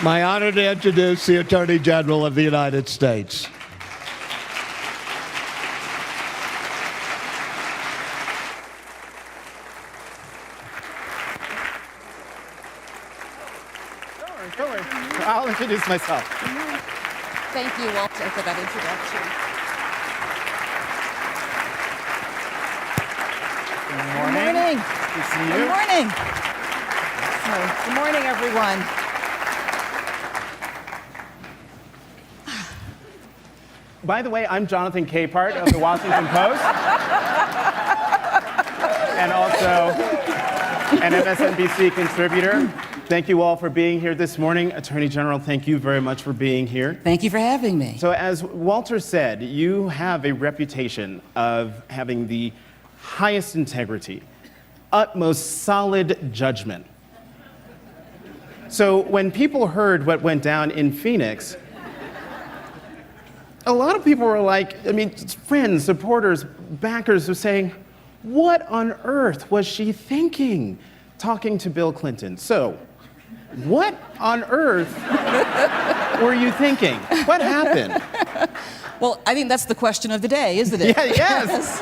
My honor to introduce the Attorney General of the United States. Don't worry. I'll introduce myself. Thank you, Walter, for that introduction. Good morning. Good morning. Good to see you. Good morning. Good morning, everyone. By the way, I'm Jonathan Capehart of the Washington Post, and also an MSNBC contributor. Thank you all for being here this morning. Attorney General, thank you very much for being here. Thank you for having me. So as Walter said, you have a reputation of having the highest integrity, utmost solid judgment. So when people heard what went down in Phoenix, a lot of people were like, friends, supporters, backers were saying, what on earth was she thinking talking to Bill Clinton? So, what on earth were you thinking? What happened? Well, I think that's the question of the day, isn't it? Yeah, yes.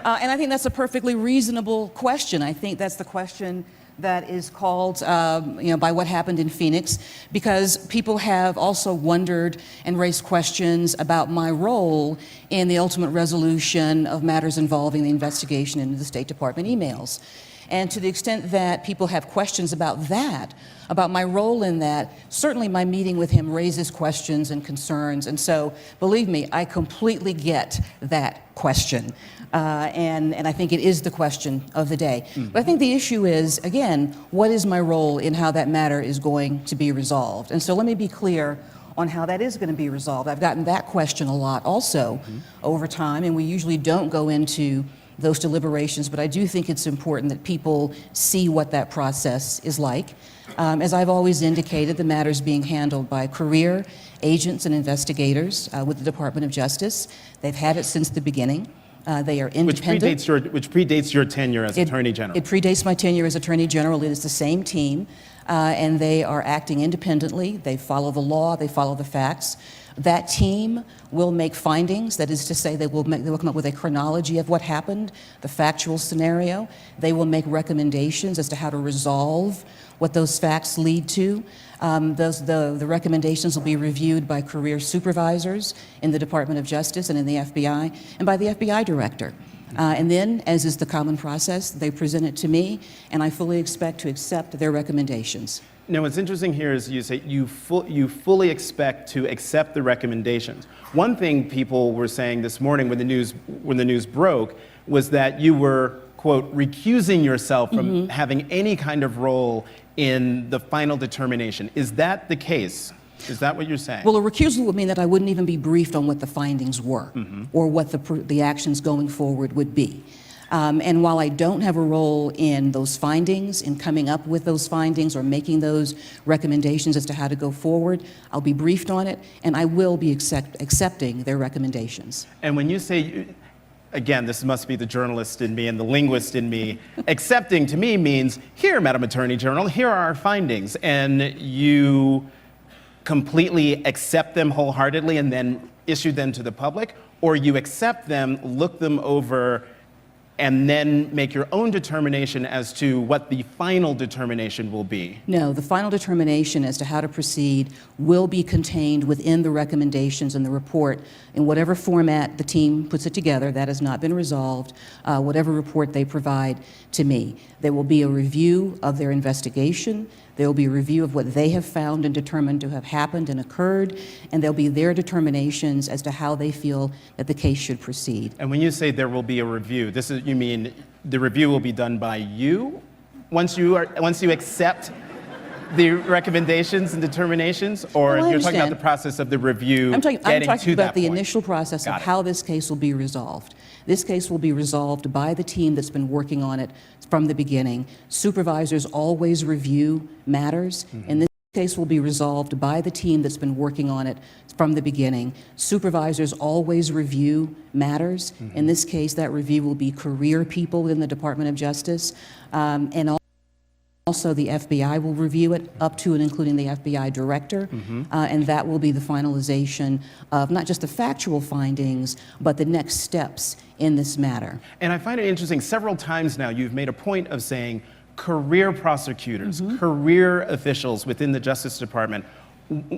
And I think that's a perfectly reasonable question. I think that's the question that is called, by what happened in Phoenix, because people have also wondered and raised questions about my role in the ultimate resolution of matters involving the investigation into the State Department emails. And to the extent that people have questions about that, about my role in that, certainly my meeting with him raises questions and concerns. And so, believe me, I completely get that question. And I think it is the question of the day. But I think the issue is, again, what is my role in how that matter is going to be resolved? And so let me be clear on how that is going to be resolved. I've gotten that question a lot also over time, and we usually don't go into those deliberations, but I do think it's important that people see what that process is like. As I've always indicated, the matter is being handled by career agents and investigators with the Department of Justice. They've had it since the beginning. They are independent. Which predates your tenure as Attorney General. It predates my tenure as Attorney General. It is the same team, and they are acting independently. They follow the law. They follow the facts. That team will make findings. That is to say, they will come up with a chronology of what happened, the factual scenario. They will make recommendations as to how to resolve what those facts lead to. The recommendations will be reviewed by career supervisors in the Department of Justice and in the FBI, and by the FBI director. And then, as is the common process, they present it to me, and I fully expect to accept their recommendations. Now, what's interesting here is you say you fully expect to accept the recommendations. One thing people were saying this morning when the news broke was that you were, quote, recusing yourself from having any kind of role in the final determination. Is that the case? Is that what you're saying? Well, a recusal would mean that I wouldn't even be briefed on what the findings were or what the actions going forward would be. And while I don't have a role in those findings, in coming up with those findings or making those recommendations as to how to go forward, I'll be briefed on it, and I will be accepting their recommendations. And when you say, again, this must be the journalist in me and the linguist in me, accepting to me means, here, Madam Attorney General, here are our findings, and you completely accept them wholeheartedly and then issue them to the public, or you accept them, look them over, and then make your own determination as to what the final determination will be? No, the final determination as to how to proceed will be contained within the recommendations in the report in whatever format the team puts it together. That has not been resolved, whatever report they provide to me. There will be a review of their investigation. There will be a review of what they have found and determined to have happened and occurred, and there'll be their determinations as to how they feel that the case should proceed. And when you say there will be a review, you mean the review will be done by you once you accept the recommendations and determinations, or Well, you're talking about the process of the review? I'm talking about the point. initial process of how this case will be resolved. This case will be resolved by the team that's been working on it from the beginning. Supervisors always review matters, and this case will be resolved by the team that's been working on it from the beginning. Supervisors always review matters. In this case, that review will be career people in the Department of Justice, and Also, the FBI will review it up to and including the FBI director, and that will be the finalization of not just the factual findings, but the next steps in this matter. And I find it interesting, several times now you've made a point of saying career prosecutors, career officials within the Justice Department.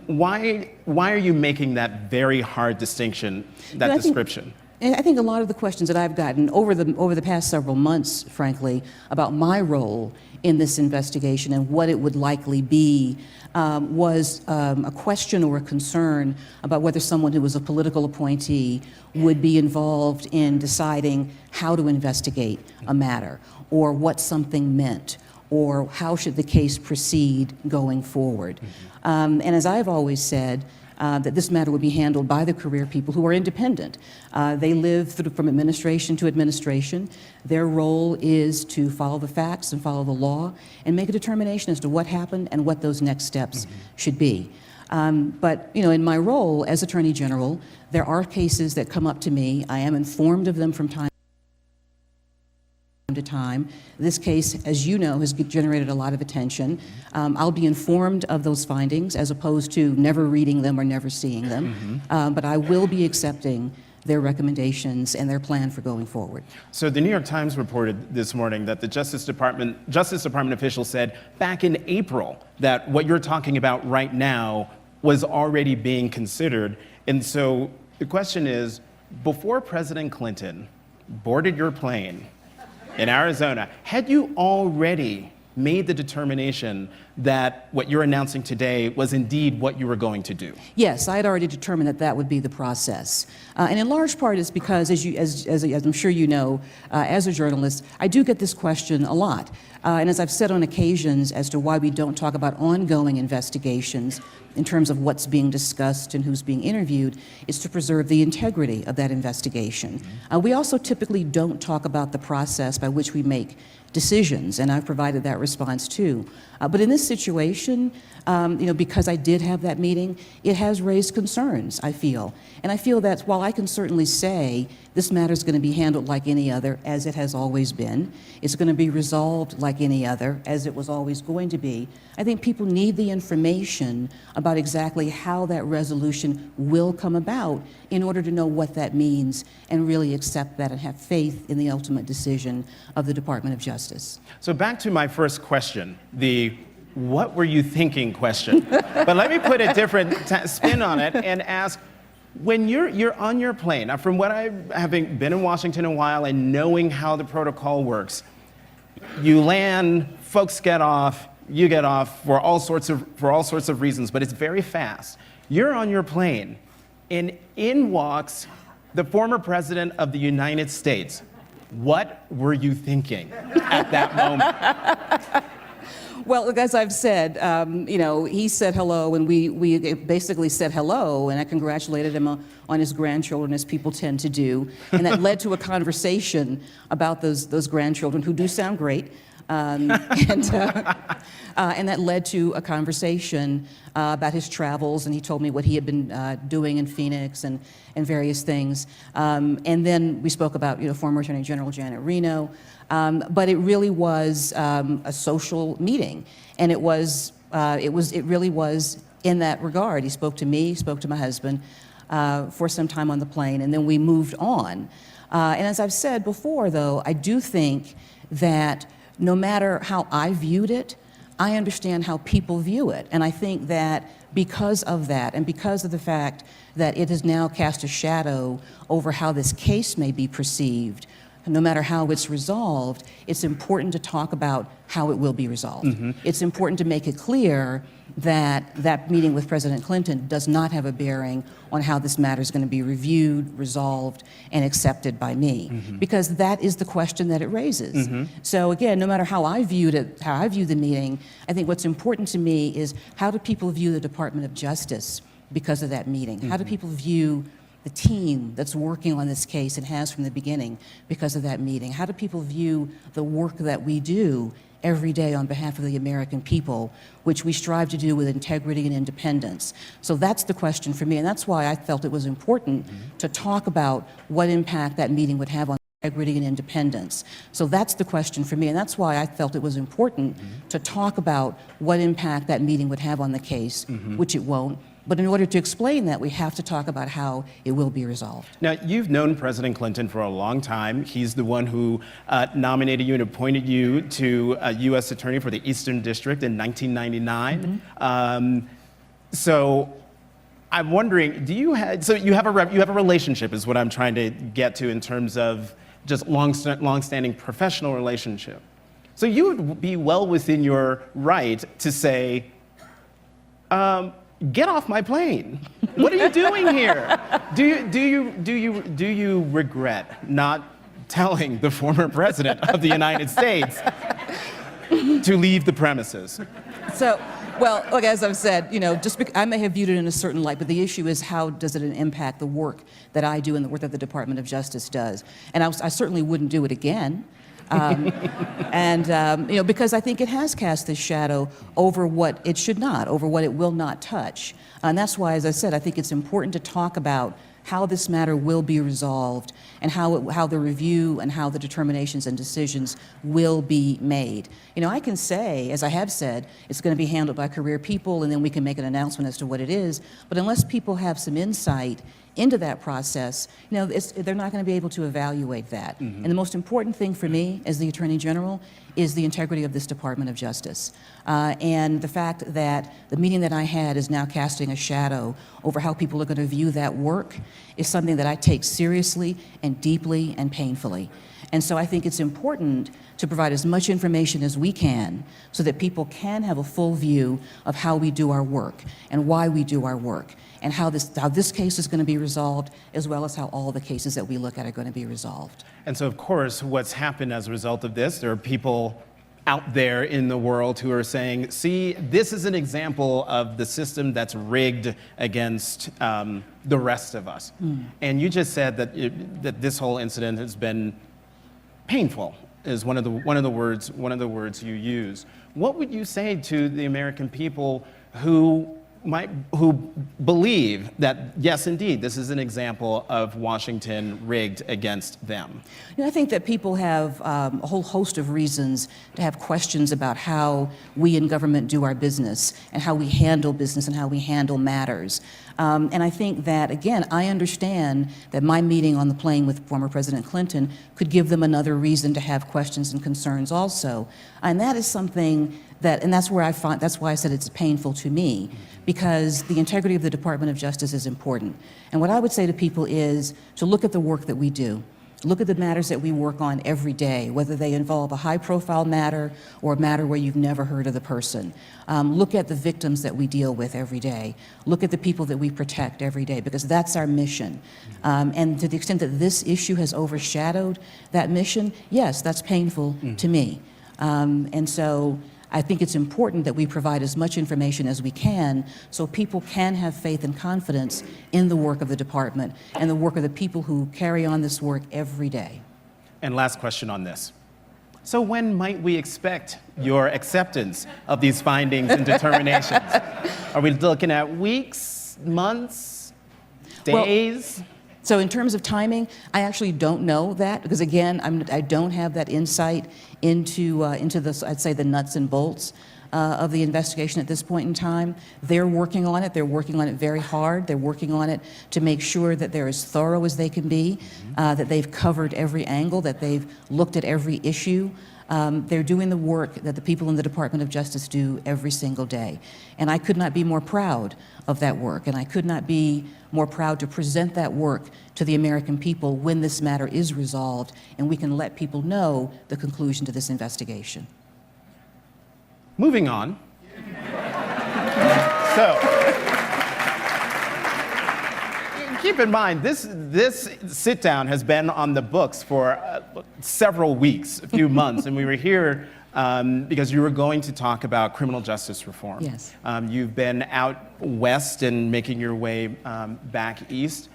Why are you making that very hard distinction, that description? I think a lot of the questions that I've gotten over the past several months, frankly, about my role in this investigation and what it would likely be was a question or a concern about whether someone who was a political appointee would be involved in deciding how to investigate a matter, or what something meant, or how should the case proceed going forward. And as I've always said, that this matter would be handled by the career people who are independent. They live from administration to administration. Their role is to follow the facts and follow the law and make a determination as to what happened and what those next steps should be. But in my role as Attorney General, there are cases that come up to me. I am informed of them from time to time. This case, as you know, has generated a lot of attention. I'll be informed of those findings as opposed to never reading them or never seeing them. But I will be accepting their recommendations and their plan for going forward. So the New York Times reported this morning that the Justice Department official said back in April that what you're talking about right now was already being considered. And so the question is, before President Clinton boarded your plane in Arizona, had you already made the determination that what you're announcing today was indeed what you were going to do? Yes, I had already determined that that would be the process. And in large part it's because, as I'm sure you know, as a journalist, I do get this question a lot. And as I've said on occasions as to why we don't talk about ongoing investigations in terms of what's being discussed and who's being interviewed, is to preserve the integrity of that investigation. We also typically don't talk about the process by which we make decisions, and I've provided that response too. But in this situation, because I did have that meeting, it has raised concerns, I feel. And I feel that while I can certainly say this matter is going to be handled like any other, as it has always been, it's going to be resolved like any other, as it was always going to be, I think people need the information about exactly how that resolution will come about in order to know what that means and really accept that and have faith in the ultimate decision of the Department of Justice. So back to my first question, the what were you thinking question. But let me put a different spin on it and ask, when you're on your plane, now from what having been in Washington a while and knowing how the protocol works, you land, folks get off, you get off for all sorts of reasons, but it's very fast. You're on your plane, and in walks the former president of the United States. What were you thinking at that moment? Well, look, as I've said, he said hello, and we basically said hello, and I congratulated him on his grandchildren, as people tend to do, and that led to a conversation about those grandchildren, who do sound great, and that led to a conversation about his travels, and he told me what he had been doing in Phoenix and various things. And then we spoke about former Attorney General Janet Reno. But it really was a social meeting, and it really was in that regard. He spoke to me, spoke to my husband for some time on the plane, and then we moved on. And as I've said before, though, I do think that no matter how I viewed it, I understand how people view it. And I think that because of that, and because of the fact that it has now cast a shadow over how this case may be perceived, no matter how it's resolved, it's important to talk about how it will be resolved. It's important to make it clear that that meeting with President Clinton does not have a bearing on how this matter is going to be reviewed, resolved, and accepted by me, because that is the question that it raises. So again, no matter how I viewed it, how I view the meeting, I think what's important to me is, how do people view the Department of Justice because of that meeting? How do people view the team that's working on this case and has from the beginning because of that meeting? How do people view the work that we do every day on behalf of the American people, which we strive to do with integrity and independence? So that's the question for me, and that's why I felt it was important to talk about what impact that meeting would have on integrity and independence. So that's the question for me, and that's why I felt it was important to talk about what impact that meeting would have on the case, which it won't. But in order to explain that, we have to talk about how it will be resolved. Now, you've known President Clinton for a long time. He's the one who nominated you and appointed you to a U.S. Attorney for the Eastern District in 1999. So I'm wondering, you have a relationship, is what I'm trying to get to in terms of just long-standing professional relationship. So you would be well within your right to say, get off my plane. What are you doing here? Do you regret not telling the former president of the United States to leave the premises? So, well, look, as I've said, I may have viewed it in a certain light, but the issue is how does it impact the work that I do and the work that the Department of Justice does? And I certainly wouldn't do it again. Because I think it has cast this shadow over what it should not, over what it will not touch. And that's why, as I said, I think it's important to talk about how this matter will be resolved and how the review and how the determinations and decisions will be made. I can say, as I have said, it's going to be handled by career people and then we can make an announcement as to what it is. But unless people have some insight into that process, they're not going to be able to evaluate that. And the most important thing for me as the Attorney General is the integrity of this Department of Justice. And the fact that the meeting that I had is now casting a shadow over how people are going to view that work is something that I take seriously and deeply and painfully. And so I think it's important to provide as much information as we can so that people can have a full view of how we do our work and why we do our work and how this case is going to be resolved, as well as how all the cases that we look at are going to be resolved. And so, of course, what's happened as a result of this, there are people out there in the world who are saying, see, this is an example of the system that's rigged against the rest of us. And you just said that this whole incident has been painful, is one of the words you use. What would you say to the American people who believe that, yes, indeed, this is an example of Washington rigged against them? I think that people have a whole host of reasons to have questions about how we in government do our business and how we handle business and how we handle matters. And I think that, again, I understand that my meeting on the plane with former President Clinton could give them another reason to have questions and concerns also. And that is something that's why I said it's painful to me, because the integrity of the Department of Justice is important. And what I would say to people is to look at the work that we do. Look at the matters that we work on every day, whether they involve a high-profile matter or a matter where you've never heard of the person. Look at the victims that we deal with every day. Look at the people that we protect every day, because that's our mission. And to the extent that this issue has overshadowed that mission, yes, that's painful to me. And so I think it's important that we provide as much information as we can so people can have faith and confidence in the work of the department and the work of the people who carry on this work every day. And last question on this. So when might we expect your acceptance of these findings and determinations? Are we looking at weeks, months, days? Well, so in terms of timing, I actually don't know that, because again, I don't have that insight into the, I'd say, the nuts and bolts of the investigation at this point in time. They're working on it. They're working on it very hard. They're working on it to make sure that they're as thorough as they can be, that they've covered every angle, that they've looked at every issue. They're doing the work that the people in the Department of Justice do every single day. And I could not be more proud of that work, and I could not be more proud to present that work to the American people when this matter is resolved and we can let people know the conclusion to this investigation. Moving on. So, keep in mind, this sit-down has been on the books for several weeks, a few months, and we were here because you were going to talk about criminal justice reform. Yes. You've been out west and making your way back east,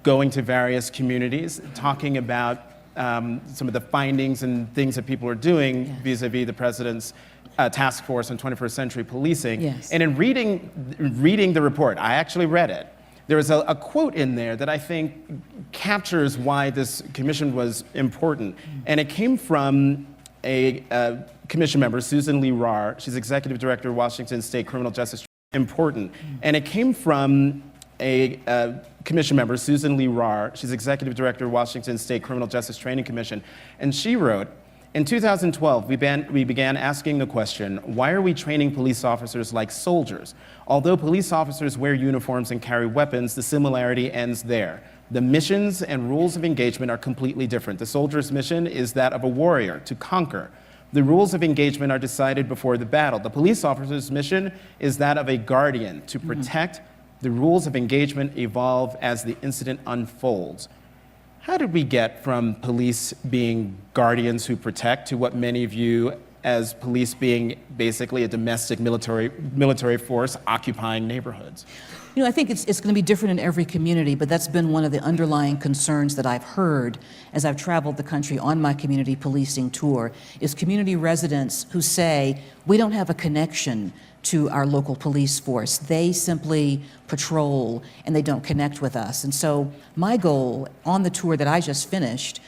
going to various communities, talking about some of the findings and things that people are doing vis-a-vis the president's task force on 21st century policing. Yes. And in reading the report, I actually read it. There was a quote in there that I think captures why this commission was important. And it came from a commission member, Susan Lee Rahr. She's executive director of Washington State Criminal Justice. Important. And it came from a commission member, Susan Lee Rahr. She's executive director of Washington State Criminal Justice Training Commission. And she wrote, in 2012, we began asking the question, why are we training police officers like soldiers? Although police officers wear uniforms and carry weapons, the similarity ends there. The missions and rules of engagement are completely different. The soldier's mission is that of a warrior, to conquer. The rules of engagement are decided before the battle. The police officer's mission is that of a guardian, to protect. The rules of engagement evolve as the incident unfolds. How did we get from police being guardians who protect to what many view as police being basically a domestic military force occupying neighborhoods? You know, I think it's going to be different in every community, but that's been one of the underlying concerns that I've heard as I've traveled the country on my community policing tour, is community residents who say, we don't have a connection to our local police force. They simply patrol and they don't connect with us. And so my goal on the tour that I just finished,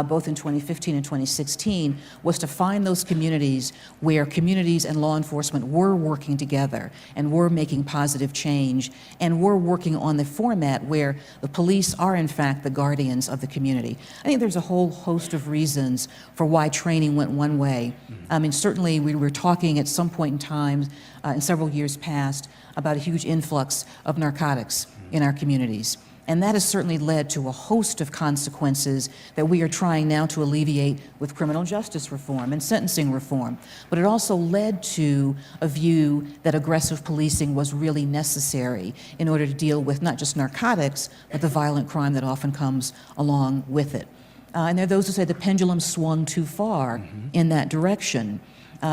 both in 2015 and 2016, was to find those communities where communities and law enforcement were working together and were making positive change and were working on the format where the police are in fact the guardians of the community. I think there's a whole host of reasons for why training went one way. I mean, certainly we were talking at some point in time in several years past about a huge influx of narcotics in our communities. And that has certainly led to a host of consequences that we are trying now to alleviate with criminal justice reform and sentencing reform. But it also led to a view that aggressive policing was really necessary in order to deal with not just narcotics, but the violent crime that often comes along with it. And there are those who say the pendulum swung too far in that direction.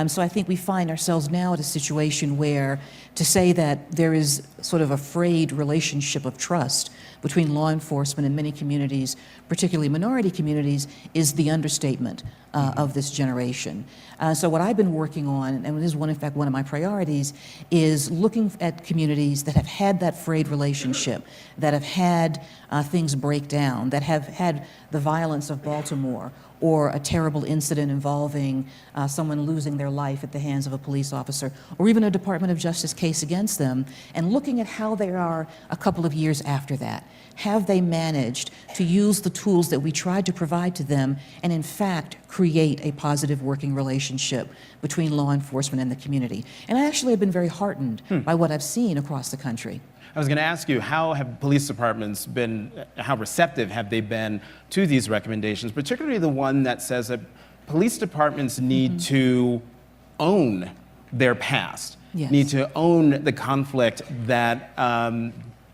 So I think we find ourselves now at a situation where to say that there is sort of a frayed relationship of trust between law enforcement and many communities, particularly minority communities, is the understatement of this generation. So what I've been working on, and this is in fact one of my priorities, is looking at communities that have had that frayed relationship, that have had things break down, that have had the violence of Baltimore, or a terrible incident involving someone losing their life at the hands of a police officer, or even a Department of Justice case against them, and looking at how they are a couple of years after that. Have they managed to use the tools that we tried to provide to them and in fact create a positive working relationship between law enforcement and the community? And I actually have been very heartened by what I've seen across the country. I was going to ask you, how have police departments been, how receptive have they been to these recommendations, particularly the one that says that police departments need to own their past, need to own the conflict that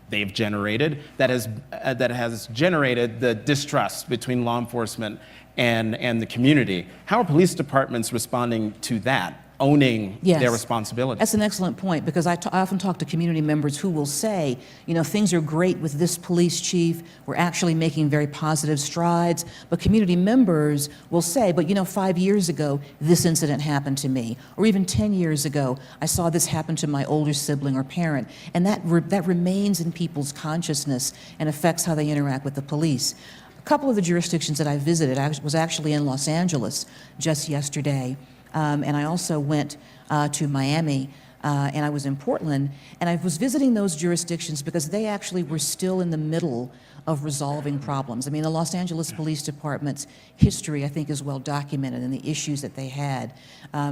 they've generated, that has generated the distrust between law enforcement and the community. How are police departments responding to that? Owning their responsibility. That's an excellent point, because I often talk to community members who will say, you know, things are great with this police chief, we're actually making very positive strides, but community members will say, but you know, 5 years ago, this incident happened to me, or even 10 years ago, I saw this happen to my older sibling or parent, and that remains in people's consciousness and affects how they interact with the police. A couple of the jurisdictions that I visited, I was actually in Los Angeles just yesterday, and I also went to Miami, and I was in Portland, and I was visiting those jurisdictions because they actually were still in the middle of resolving problems. I mean, the Los Angeles Police Department's history, I think, is well documented, and the issues that they had.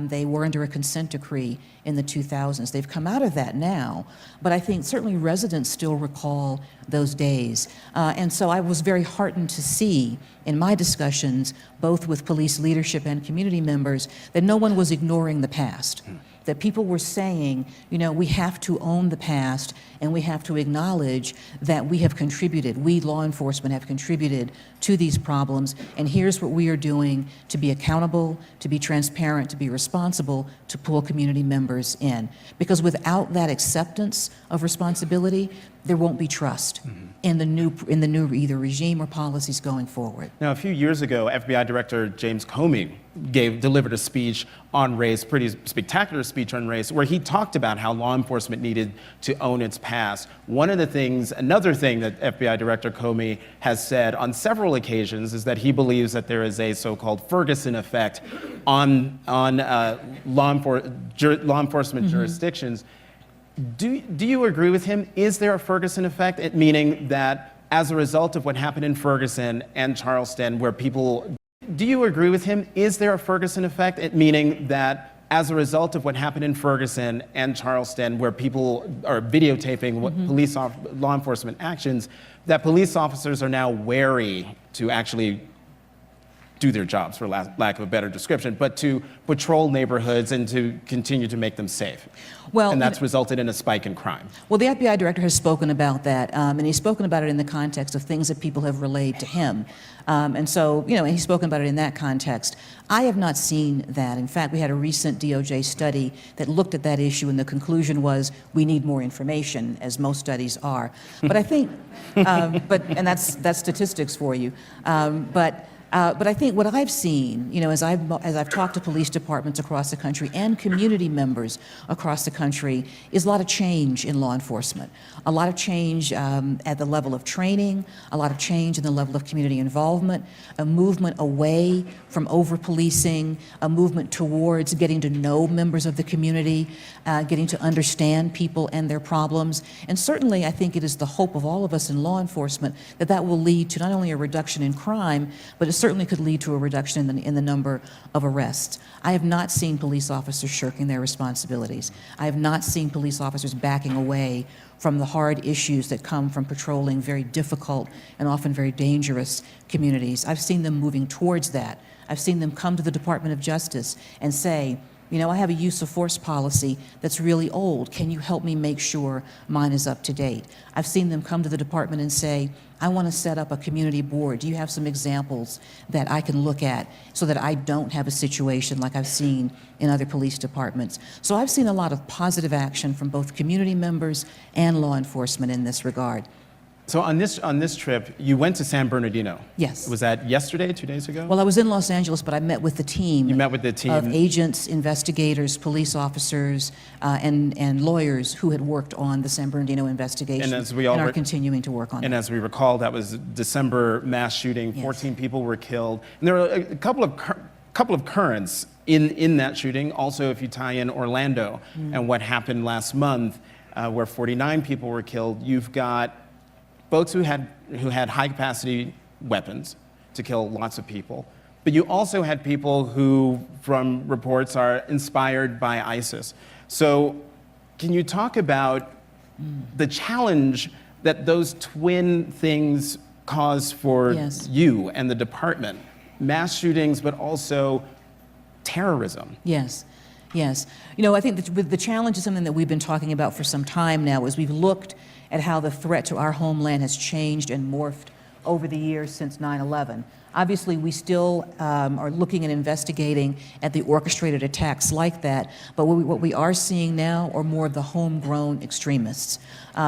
They were under a consent decree in the 2000s. They've come out of that now, but I think certainly residents still recall those days. And so I was very heartened to see in my discussions, both with police leadership and community members, that no one was ignoring the past. That people were saying, you know, we have to own the past and we have to acknowledge that we have contributed, we law enforcement have contributed to these problems, and here's what we are doing to be accountable, to be transparent, to be responsible, to pull community members in. Because without that acceptance of responsibility, there won't be trust in the new either regime or policies going forward. Now, a few years ago, FBI Director James Comey delivered a speech on race, pretty spectacular speech on race, where he talked about how law enforcement needed to own its past. Another thing that FBI Director Comey has said on several occasions is that he believes that there is a so-called Ferguson effect on law enforcement jurisdictions. Do you agree with him? Is there a Ferguson effect? Meaning that as a result of what happened in Ferguson and Charleston, do you agree with him? Is there a Ferguson effect? Meaning that as a result of what happened in Ferguson and Charleston, where people are videotaping law enforcement actions, that police officers are now wary to actually do their jobs, for lack of a better description, but to patrol neighborhoods and to continue to make them safe. Well, and that's resulted in a spike in crime. Well, the FBI director has spoken about that, and he's spoken about it in the context of things that people have relayed to him. And so, and he's spoken about it in that context. I have not seen that. In fact, we had a recent DOJ study that looked at that issue, and the conclusion was we need more information, as most studies are. But I think, and that's statistics for you. But I think what I've seen, as I've talked to police departments across the country and community members across the country, is a lot of change in law enforcement. A lot of change at the level of training, a lot of change in the level of community involvement, a movement away from over-policing, a movement towards getting to know members of the community, getting to understand people and their problems. And certainly, I think it is the hope of all of us in law enforcement that that will lead to not only a reduction in crime, but it certainly could lead to a reduction in the number of arrests. I have not seen police officers shirking their responsibilities. I have not seen police officers backing away from the hard issues that come from patrolling very difficult and often very dangerous communities. I've seen them moving towards that. I've seen them come to the Department of Justice and say, I have a use of force policy that's really old. Can you help me make sure mine is up to date? I've seen them come to the department and say, I want to set up a community board. Do you have some examples that I can look at so that I don't have a situation like I've seen in other police departments? So I've seen a lot of positive action from both community members and law enforcement in this regard. So on this trip, you went to San Bernardino. Yes. Was that yesterday, 2 days ago? Well, I was in Los Angeles, but I met with the team. You met with the team of agents, investigators, police officers, and lawyers who had worked on the San Bernardino investigation and are continuing to work on it. And as we recall, that was December mass shooting. Yes. 14 people were killed. And there were a couple of currents in that shooting. Also, if you tie in Orlando and what happened last month, where 49 people were killed, you've got folks who had high-capacity weapons to kill lots of people, but you also had people who, from reports, are inspired by ISIS. So can you talk about the challenge that those twin things cause for you and the department? Mass shootings, but also terrorism. Yes. Yes. I think that the challenge is something that we've been talking about for some time now, as we've looked at how the threat to our homeland has changed and morphed over the years since 9/11. Obviously, we still are looking and investigating at the orchestrated attacks like that, but what we are seeing now are more of the homegrown extremists.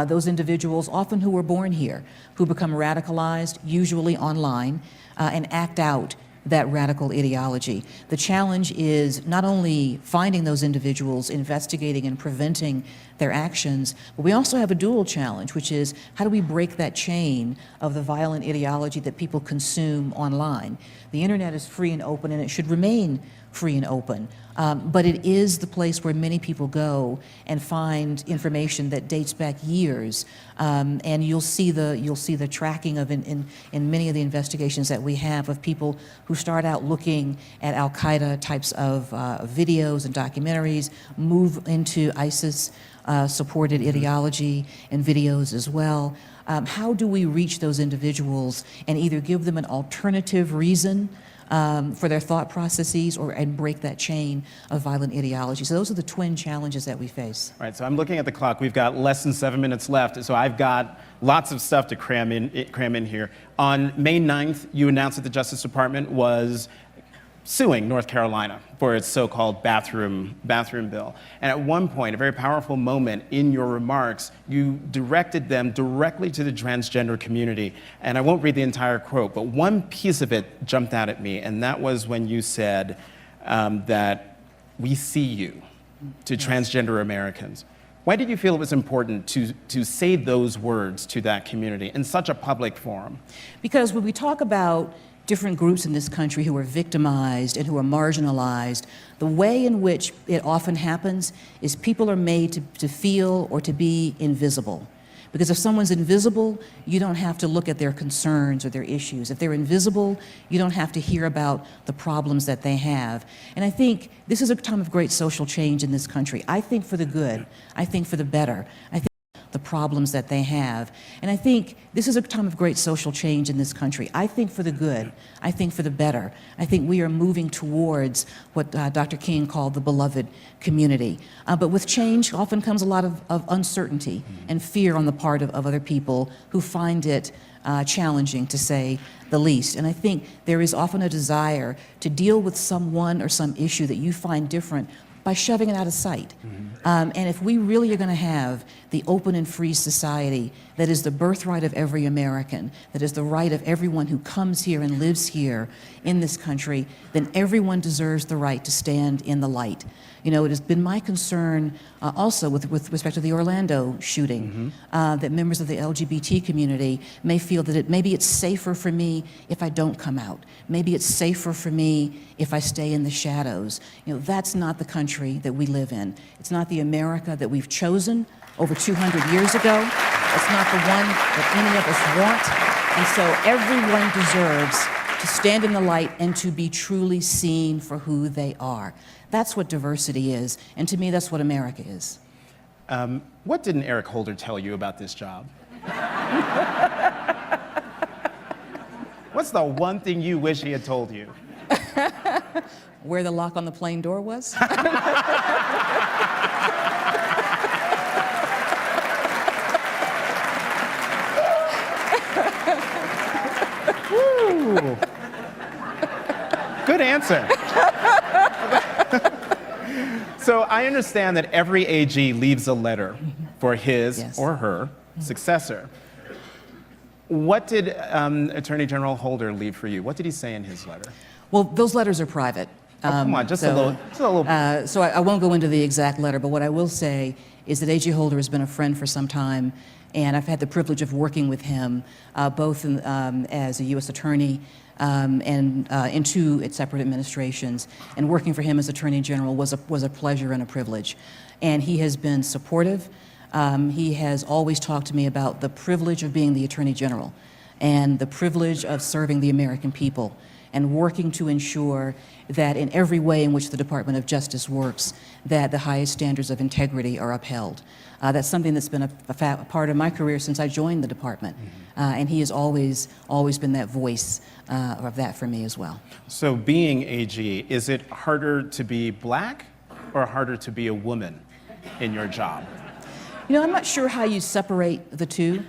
Those individuals, often who were born here, who become radicalized, usually online, and act out that radical ideology. The challenge is not only finding those individuals, investigating and preventing their actions, but we also have a dual challenge, which is how do we break that chain of the violent ideology that people consume online? The internet is free and open, and it should remain free and open. But it is the place where many people go and find information that dates back years, and you'll see the tracking of in many of the investigations that we have of people who start out looking at Al-Qaeda types of videos and documentaries, move into ISIS supported ideology and videos as well. How do we reach those individuals and either give them an alternative reason for their thought processes and break that chain of violent ideology? So those are the twin challenges that we face. All right, so I'm looking at the clock. We've got less than 7 minutes left, so I've got lots of stuff to cram in here. On May 9th, you announced that the Justice Department was suing North Carolina for its so-called bathroom bill. And at one point, a very powerful moment in your remarks, you directed them directly to the transgender community. And I won't read the entire quote, but one piece of it jumped out at me, and that was when you said that we see you to transgender Americans. Why did you feel it was important to say those words to that community in such a public forum? Because when we talk about different groups in this country who are victimized and who are marginalized, the way in which it often happens is people are made to feel or to be invisible. Because if someone's invisible, you don't have to look at their concerns or their issues. If they're invisible, you don't have to hear about the problems that they have. And I think this is a time of great social change in this country. I think for the good, I think for the better. I think the problems that they have. And I think this is a time of great social change in this country. I think for the good, I think for the better. I think we are moving towards what Dr. King called the beloved community. But with change often comes a lot of uncertainty and fear on the part of other people who find it challenging, to say the least. And I think there is often a desire to deal with someone or some issue that you find different by shoving it out of sight. And if we really are going to have the open and free society that is the birthright of every American, that is the right of everyone who comes here and lives here in this country, then everyone deserves the right to stand in the light. You know, it has been my concern also with respect to the Orlando shooting, that members of the LGBT community may feel that maybe it's safer for me if I don't come out. Maybe it's safer for me if I stay in the shadows. You know, that's not the country that we live in. It's not the America that we've chosen over 200 years ago. It's not the one that any of us want. And so everyone deserves to stand in the light and to be truly seen for who they are. That's what diversity is, and to me, that's what America is. What didn't Eric Holder tell you about this job? What's the one thing you wish he had told you? Where the lock on the plane door was? Woo. Good answer. So I understand that every AG leaves a letter for his or her successor. What did Attorney General Holder leave for you? What did he say in his letter? Well, those letters are private. Oh, come on, just a little. So I won't go into the exact letter, but what I will say is that A.G. Holder has been a friend for some time, and I've had the privilege of working with him both as a U.S. attorney and in two separate administrations. And working for him as Attorney General was a pleasure and a privilege. And he has been supportive. He has always talked to me about the privilege of being the Attorney General and the privilege of serving the American people and working to ensure that in every way in which the Department of Justice works, that the highest standards of integrity are upheld. That's something that's been a part of my career since I joined the department. And he has always been that voice of that for me as well. So being AG, is it harder to be black or harder to be a woman in your job? You know, I'm not sure how you separate the two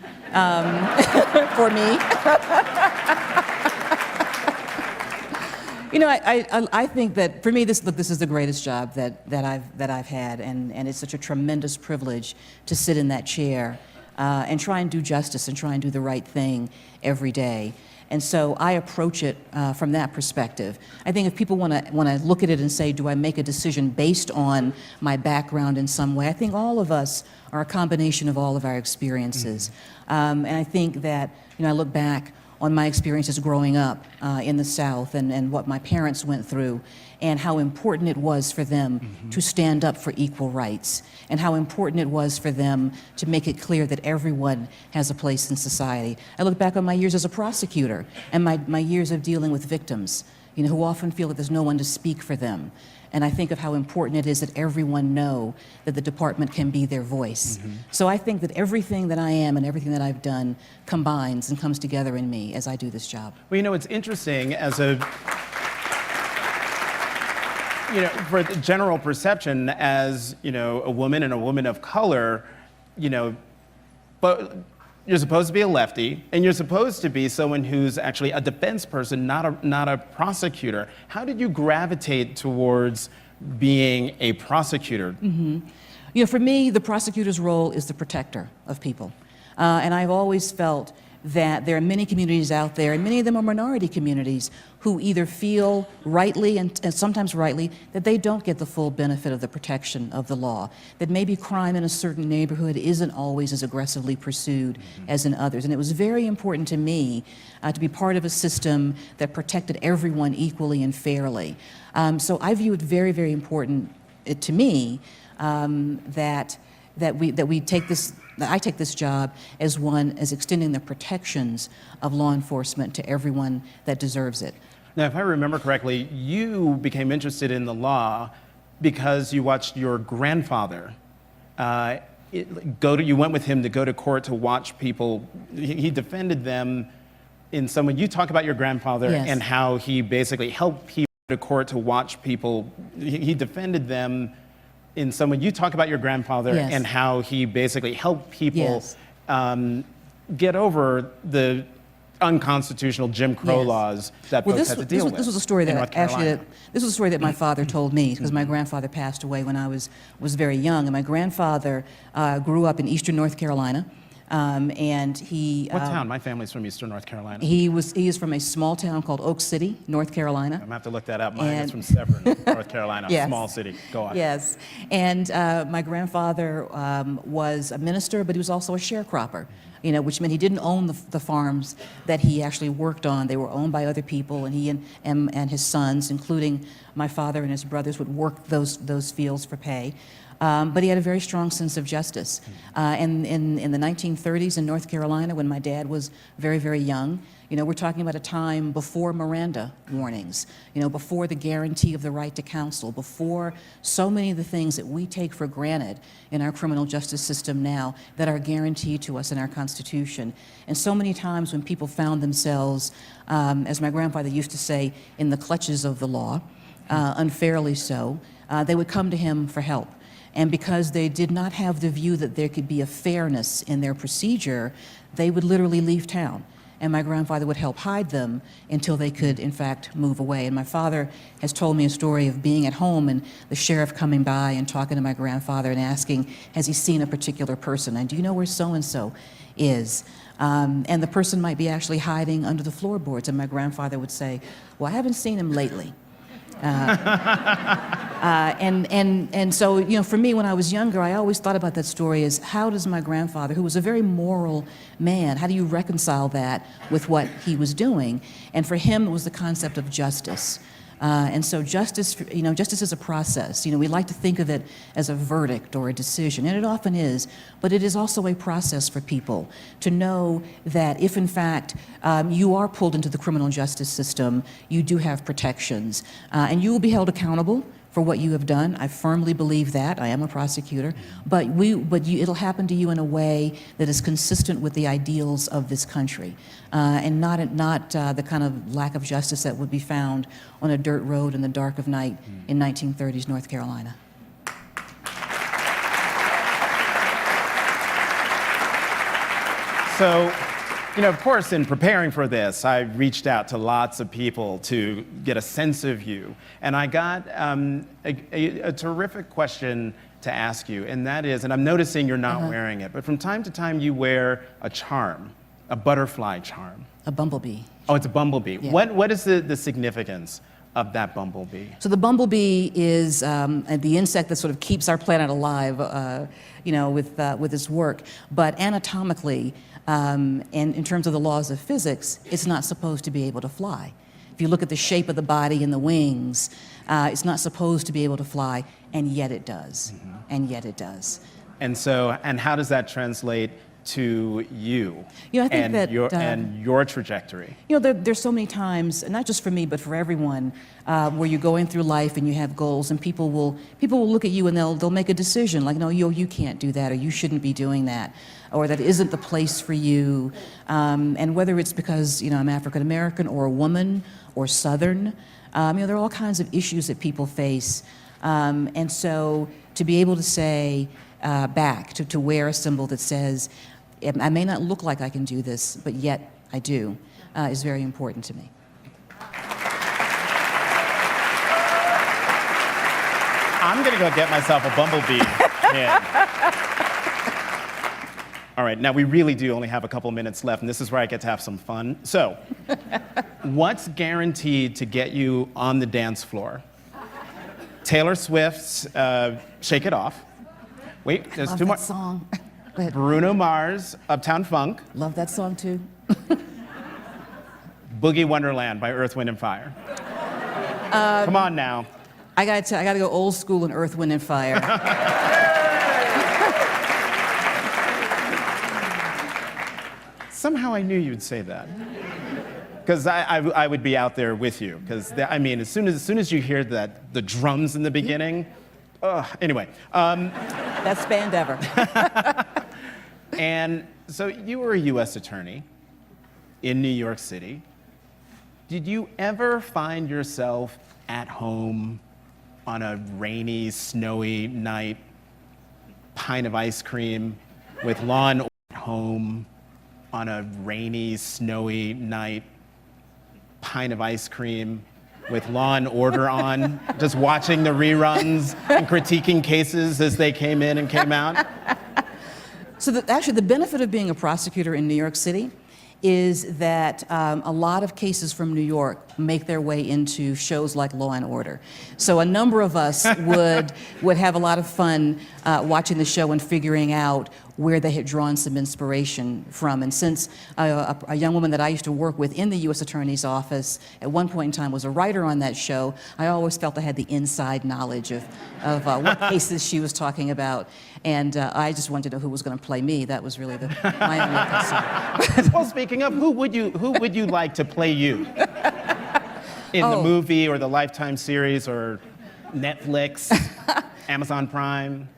for me. You know, I think that for me, this is the greatest job that I've had, and it's such a tremendous privilege to sit in that chair and try and do justice and try and do the right thing every day. And so I approach it from that perspective. I think if people want to look at it and say, do I make a decision based on my background in some way? I think all of us are a combination of all of our experiences. And I think that, you know, I look back on my experiences growing up in the South and what my parents went through and how important it was for them to stand up for equal rights and how important it was for them to make it clear that everyone has a place in society. I look back on my years as a prosecutor and my years of dealing with victims, you know, who often feel that there's no one to speak for them. And I think of how important it is that everyone know that the department can be their voice. So I think that everything that I am and everything that I've done combines and comes together in me as I do this job. Well, you know, it's interesting as a, you know, for the general perception as, you know, a woman and a woman of color, you know, but You're supposed to be a lefty, and you're supposed to be someone who's actually a defense person, not a prosecutor. How did you gravitate towards being a prosecutor? You know, for me, the prosecutor's role is the protector of people. And I've always felt that there are many communities out there, and many of them are minority communities, who either feel rightly and sometimes rightly that they don't get the full benefit of the protection of the law, that maybe crime in a certain neighborhood isn't always as aggressively pursued as in others. And it was very important to me to be part of a system that protected everyone equally and fairly. So I view it very, very important to me that I take this job as extending the protections of law enforcement to everyone that deserves it. Now, if I remember correctly, you became interested in the law because you watched your grandfather you went with him to go to court to watch people. He defended them in some way. You talk about your grandfather Yes. and how he basically helped people to court to watch people. He defended them in some way. You talk about your grandfather Yes. and how he basically helped people Yes. get over the unconstitutional Jim Crow Yes. laws that folks had to deal with. This was a story in North that actually Carolina. this was a story that my father told me, because my grandfather passed away when I was very young, and my grandfather grew up in eastern North Carolina, and he. What town? My family's from eastern North Carolina. He is from a small town called Oak City, North Carolina. I'm gonna have to look that up. Mine is And- from Severn, North Carolina, Yes. small city. Go on. Yes, and my grandfather was a minister, but he was also a sharecropper. You know, which meant he didn't own the farms that he actually worked on. They were owned by other people, and he and his sons, including my father and his brothers, would work those fields for pay. But he had a very strong sense of justice. And in the 1930s in North Carolina, when my dad was very, very young, you know, we're talking about a time before Miranda warnings, you know, before the guarantee of the right to counsel, before so many of the things that we take for granted in our criminal justice system now that are guaranteed to us in our Constitution. And so many times when people found themselves, as my grandfather used to say, in the clutches of the law, unfairly so, they would come to him for help. And because they did not have the view that there could be a fairness in their procedure, they would literally leave town. And my grandfather would help hide them until they could, in fact, move away. And my father has told me a story of being at home and the sheriff coming by and talking to my grandfather and asking, has he seen a particular person? And do you know where so-and-so is? And the person might be actually hiding under the floorboards. And my grandfather would say, well, I haven't seen him lately. And so, you know, for me, when I was younger, I always thought about that story as how does my grandfather, who was a very moral man, how do you reconcile that with what he was doing? And for him, it was the concept of justice. And so justice, you know, justice is a process. You know, we like to think of it as a verdict or a decision, and it often is, but it is also a process for people to know that if, in fact, you are pulled into the criminal justice system, you do have protections, and you will be held accountable for what you have done. I firmly believe that. I am a prosecutor, but it'll happen to you in a way that is consistent with the ideals of this country, and not the kind of lack of justice that would be found on a dirt road in the dark of night in 1930s North Carolina. So, you know, of course, in preparing for this, I reached out to lots of people to get a sense of you. And I got a terrific question to ask you, and that is, and I'm noticing you're not wearing it, but from time to time you wear a charm, a butterfly charm. A bumblebee. Oh, it's a bumblebee. Yeah. What is the significance of that bumblebee? So the bumblebee is the insect that sort of keeps our planet alive, you know, with its work. But anatomically, and in terms of the laws of physics, it's not supposed to be able to fly. If you look at the shape of the body and the wings, it's not supposed to be able to fly, and yet it does. And yet it does. And so, and how does that translate to you, You know, I think and that, your trajectory? You know, there's so many times, not just for me, but for everyone, where you're going through life and you have goals, and people will look at you and they'll make a decision like, no, you can't do that, or you shouldn't be doing that, or that isn't the place for you. And whether it's because, you know, I'm African American or a woman or Southern, you know, there are all kinds of issues that people face. And so to be able to say back, to wear a symbol that says, I may not look like I can do this, but yet I do, is very important to me. I'm going to go get myself a bumblebee. All right, now we really do only have a couple minutes left, and this is where I get to have some fun. So, what's guaranteed to get you on the dance floor? Taylor Swift's Shake It Off. Wait, there's Love two more. that song. Go ahead. Bruno Mars, Uptown Funk. Love that song too. Boogie Wonderland by Earth, Wind, and Fire. Come on now. I gotta go old school in Earth, Wind, and Fire. Somehow I knew you'd say that. Because I would be out there with you. Because, I mean, as soon as you hear the drums in the beginning, anyway. Best band ever. And so you were a U.S. attorney in New York City. Did you ever find yourself at home on a rainy, snowy night, pint of ice cream with Law and Order at home on a rainy, snowy night, pint of ice cream with Law and Order on, just watching the reruns and critiquing cases as they came in and came out? So actually, the benefit of being a prosecutor in New York City is that a lot of cases from New York make their way into shows like Law and Order. So a number of us would have a lot of fun watching the show and figuring out where they had drawn some inspiration from. And since a young woman that I used to work with in the U.S. Attorney's Office at one point in time was a writer on that show, I always felt I had the inside knowledge of what cases she was talking about. And I just wanted to know who was going to play me. That was really my only concern. Well, speaking of, who would you like to play you? In the movie or the Lifetime series or Netflix, Amazon Prime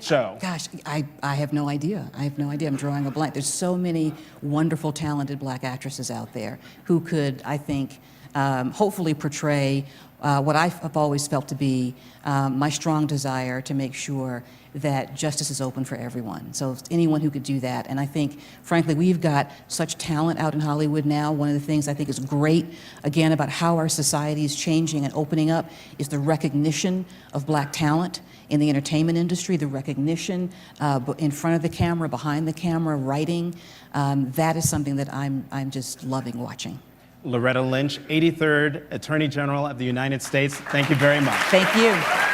show? Gosh, I have no idea. I have no idea. I'm drawing a blank. There's so many wonderful, talented black actresses out there who could, I think, hopefully portray what I've always felt to be my strong desire to make sure that justice is open for everyone. So anyone who could do that. And I think, frankly, we've got such talent out in Hollywood now. One of the things I think is great, again, about how our society is changing and opening up is the recognition of black talent in the entertainment industry, the recognition in front of the camera, behind the camera, writing. That is something that I'm just loving watching. Loretta Lynch, 83rd Attorney General of the United States, thank you very much. Thank you.